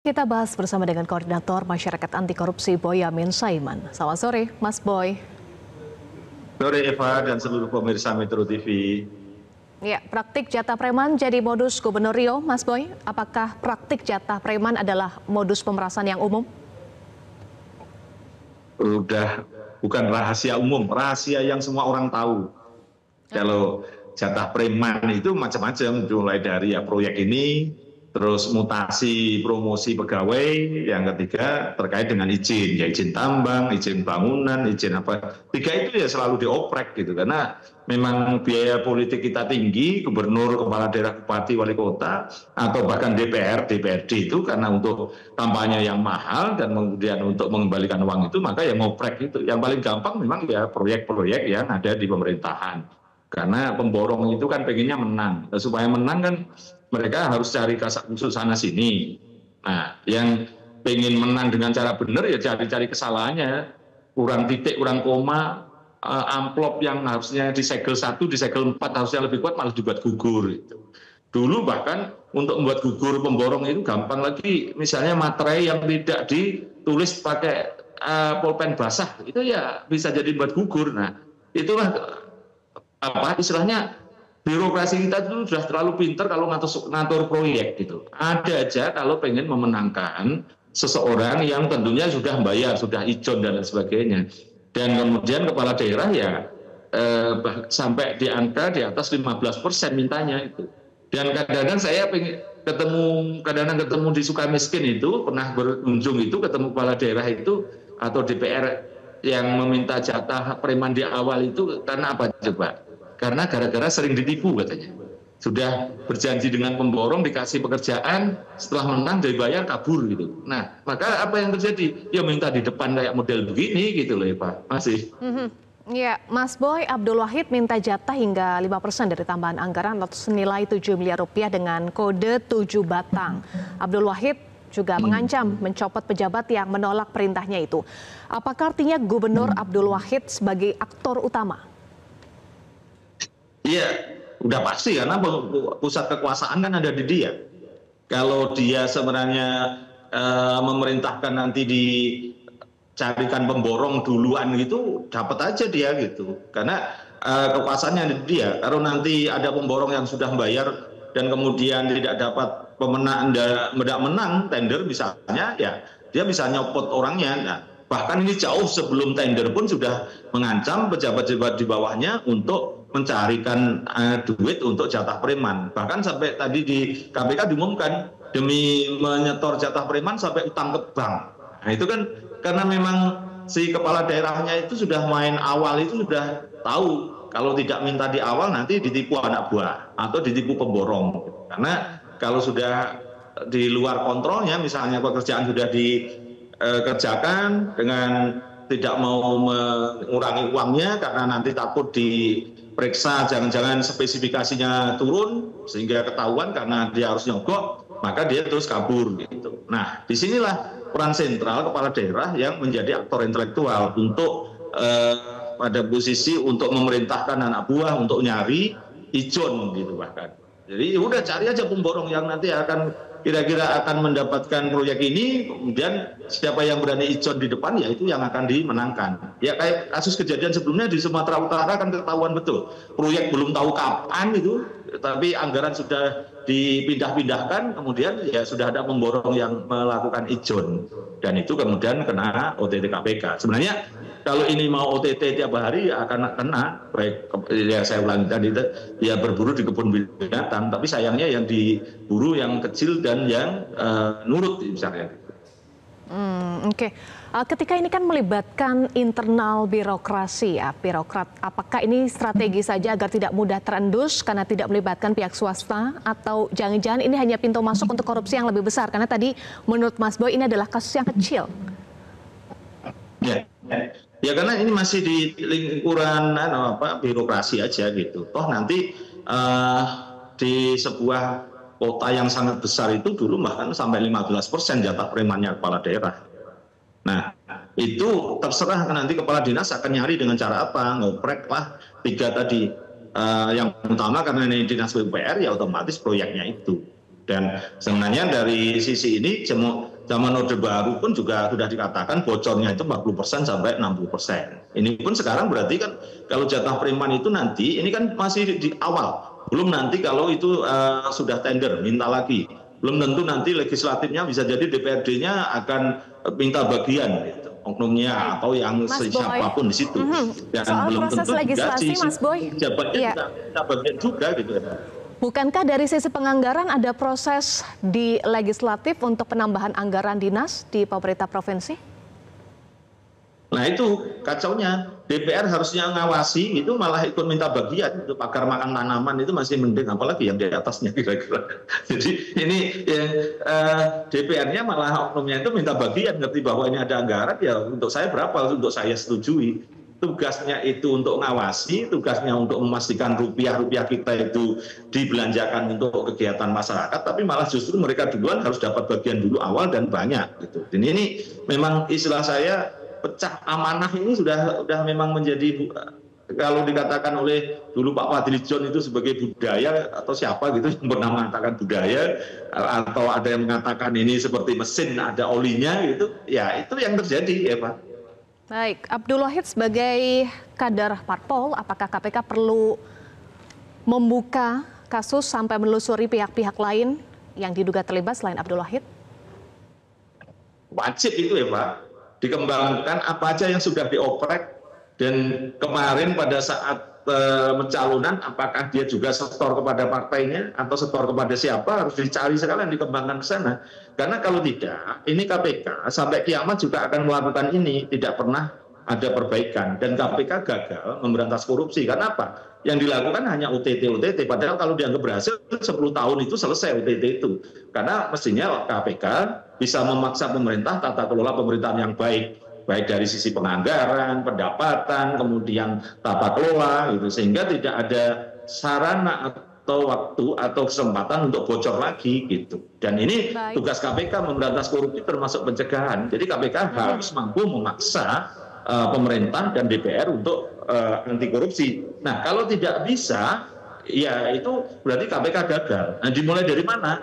Kita bahas bersama dengan Koordinator Masyarakat Anti Korupsi Boyamin Saiman. Selamat sore, Mas Boy. Sore Eva dan seluruh pemirsa Metro TV. Ya, praktik jatah preman jadi modus Gubernur Riau, Mas Boy. Apakah praktik jatah preman adalah modus pemerasan yang umum? Udah bukan rahasia umum, rahasia yang semua orang tahu. Kalau jatah preman itu macam-macam, mulai dari ya proyek ini, terus mutasi promosi pegawai, yang ketiga terkait dengan izin, ya izin tambang, izin bangunan, izin apa. Tiga itu ya selalu dioprek gitu, karena memang biaya politik kita tinggi, gubernur, kepala daerah, bupati, wali kota, atau bahkan DPR, DPRD itu karena untuk kampanye yang mahal dan kemudian untuk mengembalikan uang itu, maka yang ngoprek itu. Yang paling gampang memang ya proyek-proyek yang ada di pemerintahan. Karena pemborong itu kan pengennya menang. Nah, supaya menang kan mereka harus cari kasus sana sini. Nah, yang pengen menang dengan cara benar ya cari-cari kesalahannya. Kurang titik, kurang koma, amplop yang harusnya disegel 1, disegel 4 harusnya lebih kuat malah dibuat gugur. Dulu bahkan untuk membuat gugur pemborong itu gampang lagi. Misalnya materai yang tidak ditulis pakai pulpen basah itu ya bisa jadi buat gugur. Nah, itulah istilahnya birokrasi kita itu sudah terlalu pintar kalau ngatur proyek gitu. Ada aja kalau pengen memenangkan seseorang yang tentunya sudah bayar, sudah ijon dan lain sebagainya. Dan kemudian kepala daerah ya sampai di angka di atas 15% mintanya itu. Dan kadang-kadang saya ketemu di Sukamiskin itu, pernah berkunjung itu ketemu kepala daerah itu atau DPR yang meminta jatah preman di awal itu karena apa coba? Karena gara-gara sering ditipu katanya. Sudah berjanji dengan pemborong, dikasih pekerjaan, setelah menang dibayar kabur gitu. Nah, maka apa yang terjadi? Ya minta di depan kayak model begini gitu loh ya Pak. Masih. Ya, Mas Boy, Abdul Wahid minta jatah hingga 5% dari tambahan anggaran atau senilai 7 miliar rupiah dengan kode 7 batang. Abdul Wahid juga mengancam mencopot pejabat yang menolak perintahnya itu. Apakah artinya Gubernur Abdul Wahid sebagai aktor utama? Iya, udah pasti karena pusat kekuasaan kan ada di dia. Kalau dia sebenarnya memerintahkan nanti dicarikan pemborong duluan gitu, dapat aja dia gitu. Karena kekuasaannya ada di dia. Kalau nanti ada pemborong yang sudah membayar dan kemudian tidak dapat pemenang, tidak menang tender misalnya, ya dia bisa nyopot orangnya. Nah, bahkan ini jauh sebelum tender pun sudah mengancam pejabat-pejabat di bawahnya untuk mencarikan duit untuk jatah preman. Bahkan sampai tadi di KPK diumumkan demi menyetor jatah preman sampai utang ke bank. Nah itu kan karena memang si kepala daerahnya itu sudah main awal itu sudah tahu kalau tidak minta di awal nanti ditipu anak buah atau ditipu pemborong. Karena kalau sudah di luar kontrolnya, misalnya pekerjaan sudah dikerjakan dengan tidak mau mengurangi uangnya karena nanti takut diperiksa, jangan-jangan spesifikasinya turun sehingga ketahuan karena dia harus nyogok, maka dia terus kabur gitu. Nah, disinilah peran sentral kepala daerah yang menjadi aktor intelektual untuk pada posisi untuk memerintahkan anak buah untuk nyari ijon gitu bahkan. Jadi udah cari aja pemborong yang nanti akan kira-kira akan mendapatkan proyek ini, kemudian siapa yang berani ijon di depan ya itu yang akan dimenangkan. Ya kayak kasus kejadian sebelumnya di Sumatera Utara kan ketahuan betul. Proyek belum tahu kapan itu, tapi anggaran sudah dipindah-pindahkan, kemudian ya sudah ada pemborong yang melakukan ijon. Dan itu kemudian kena OTT KPK. Sebenarnya kalau ini mau OTT tiap hari ya akan kena, baik ya saya ulangi tadi ya berburu di kebun binatang, tapi sayangnya yang diburu yang kecil dan yang nurut misalnya. Oke. Ketika ini kan melibatkan internal birokrasi ya, birokrat. Apakah ini strategi saja agar tidak mudah terendus karena tidak melibatkan pihak swasta, atau jangan-jangan ini hanya pintu masuk untuk korupsi yang lebih besar? Karena tadi menurut Mas Boy ini adalah kasus yang kecil. Ya karena ini masih di lingkuran birokrasi aja gitu. Toh nanti di sebuah kota yang sangat besar itu dulu bahkan sampai 15% jatah premannya kepala daerah. Nah itu terserah nanti kepala dinas akan nyari dengan cara apa, ngoprek lah tiga tadi. Yang utama karena ini dinas PUPR ya otomatis proyeknya itu. Dan sebenarnya dari sisi ini zaman Orde Baru pun juga sudah dikatakan bocornya itu 40% sampai 60%. Ini pun sekarang berarti kan kalau jatah preman itu nanti, ini kan masih di awal. Belum nanti kalau itu sudah tender, minta lagi. Belum tentu nanti legislatifnya bisa jadi DPRD-nya akan minta bagian gitu, oknumnya atau yang siapapun di situ. Dan soal belum proses tentu legislasi, Mas Boy, jabatnya minta bagian juga gitu. Bukankah dari sisi penganggaran ada proses di legislatif untuk penambahan anggaran dinas di pemerintah provinsi? Nah itu kacaunya, DPR harusnya ngawasi, itu malah ikut minta bagian. Itu pakar makan tanaman itu masih mending, apalagi yang di atasnya kira-kira. Jadi ini DPR-nya malah oknumnya itu minta bagian, ngerti bahwa ini ada anggaran, ya untuk saya berapa, untuk saya setujui. Tugasnya itu untuk ngawasi, tugasnya untuk memastikan rupiah-rupiah kita itu dibelanjakan untuk kegiatan masyarakat, tapi malah justru mereka duluan harus dapat bagian dulu awal dan banyak gitu. Dan ini memang istilah saya pecah amanah ini sudah memang menjadi, kalau dikatakan oleh dulu Pak Fadlijon itu sebagai budaya atau siapa gitu yang pernah mengatakan budaya, atau ada yang mengatakan ini seperti mesin ada olinya gitu, ya itu yang terjadi ya Pak. Baik, Abdul Wahid sebagai kader Parpol, apakah KPK perlu membuka kasus sampai menelusuri pihak-pihak lain yang diduga terlibat selain Abdul Wahid? Wajib itu ya Pak, dikembangkan apa aja yang sudah dioprek, dan kemarin pada saat pencalonan apakah dia juga setor kepada partainya atau setor kepada siapa, harus dicari sekalian, dikembangkan ke sana. Karena kalau tidak, ini KPK sampai kiamat juga akan melakukan ini, tidak pernah ada perbaikan, dan KPK gagal memberantas korupsi. Karena apa? Yang dilakukan hanya OTT, padahal kalau dianggap berhasil 10 tahun itu selesai OTT itu. Karena mestinya KPK bisa memaksa pemerintah tata kelola pemerintahan yang baik dari sisi penganggaran, pendapatan, kemudian tata kelola, gitu, sehingga tidak ada sarana atau waktu atau kesempatan untuk bocor lagi gitu. Dan ini tugas KPK memberantas korupsi termasuk pencegahan. Jadi KPK harus mampu memaksa pemerintah dan DPR untuk anti korupsi. Nah, kalau tidak bisa, ya itu berarti KPK gagal. Nah, dimulai dari mana?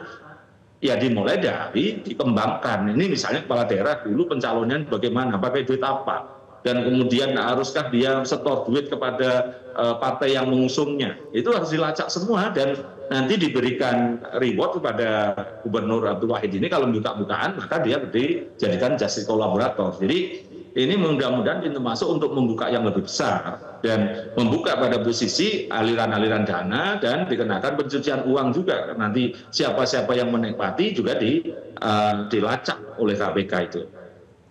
Ya dimulai dari dikembangkan. Ini misalnya kepala daerah dulu pencalonnya bagaimana, pakai duit apa, dan kemudian haruskah dia setor duit kepada partai yang mengusungnya. Itu harus dilacak semua, dan nanti diberikan reward kepada Gubernur Abdul Wahid ini kalau buka-bukaan, maka dia dijadikan justice kolaborator. Jadi ini mudah-mudahan pintu masuk untuk membuka yang lebih besar dan membuka pada posisi aliran-aliran dana, dan dikenakan pencucian uang juga. Nanti siapa-siapa yang menikmati juga dilacak oleh KPK itu.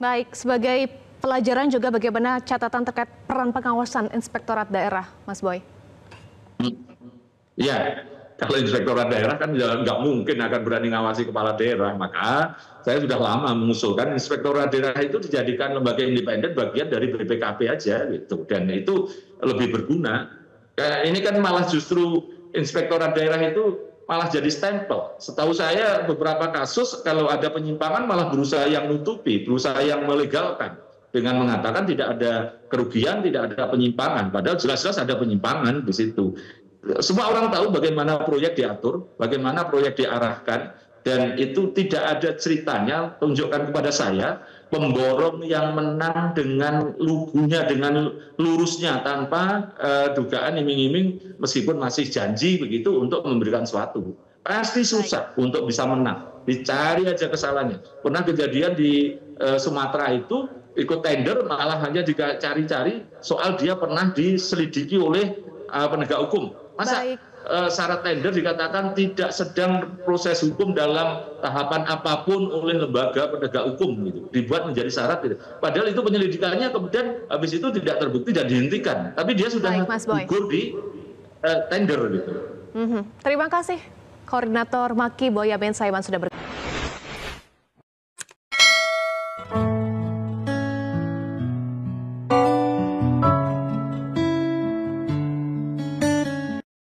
Baik, sebagai pelajaran juga bagaimana catatan terkait peran pengawasan Inspektorat Daerah, Mas Boy? Ya, kalau Inspektorat Daerah kan nggak mungkin akan berani ngawasi kepala daerah, maka saya sudah lama mengusulkan Inspektorat Daerah itu dijadikan lembaga independen bagian dari BPKP aja gitu, dan itu lebih berguna. Ini kan malah justru Inspektorat Daerah itu malah jadi stempel. Setahu saya beberapa kasus kalau ada penyimpangan malah berusaha yang nutupi, berusaha yang melegalkan dengan mengatakan tidak ada kerugian, tidak ada penyimpangan, padahal jelas-jelas ada penyimpangan di situ. Semua orang tahu bagaimana proyek diatur, bagaimana proyek diarahkan, dan itu tidak ada ceritanya. Tunjukkan kepada saya pemborong yang menang dengan lugunya, dengan lurusnya, tanpa dugaan iming-iming, meskipun masih janji begitu untuk memberikan sesuatu. Pasti susah untuk bisa menang. Dicari aja kesalahannya. Pernah kejadian di Sumatera itu, ikut tender malah hanya dicari-cari soal dia pernah diselidiki oleh penegak hukum. Masa syarat tender dikatakan tidak sedang proses hukum dalam tahapan apapun oleh lembaga penegak hukum gitu, dibuat menjadi syarat gitu. Padahal itu penyelidikannya kemudian habis itu tidak terbukti dan dihentikan, tapi dia sudah gugur di tender gitu. Terima kasih Koordinator Maki Boyamin Saiman sudah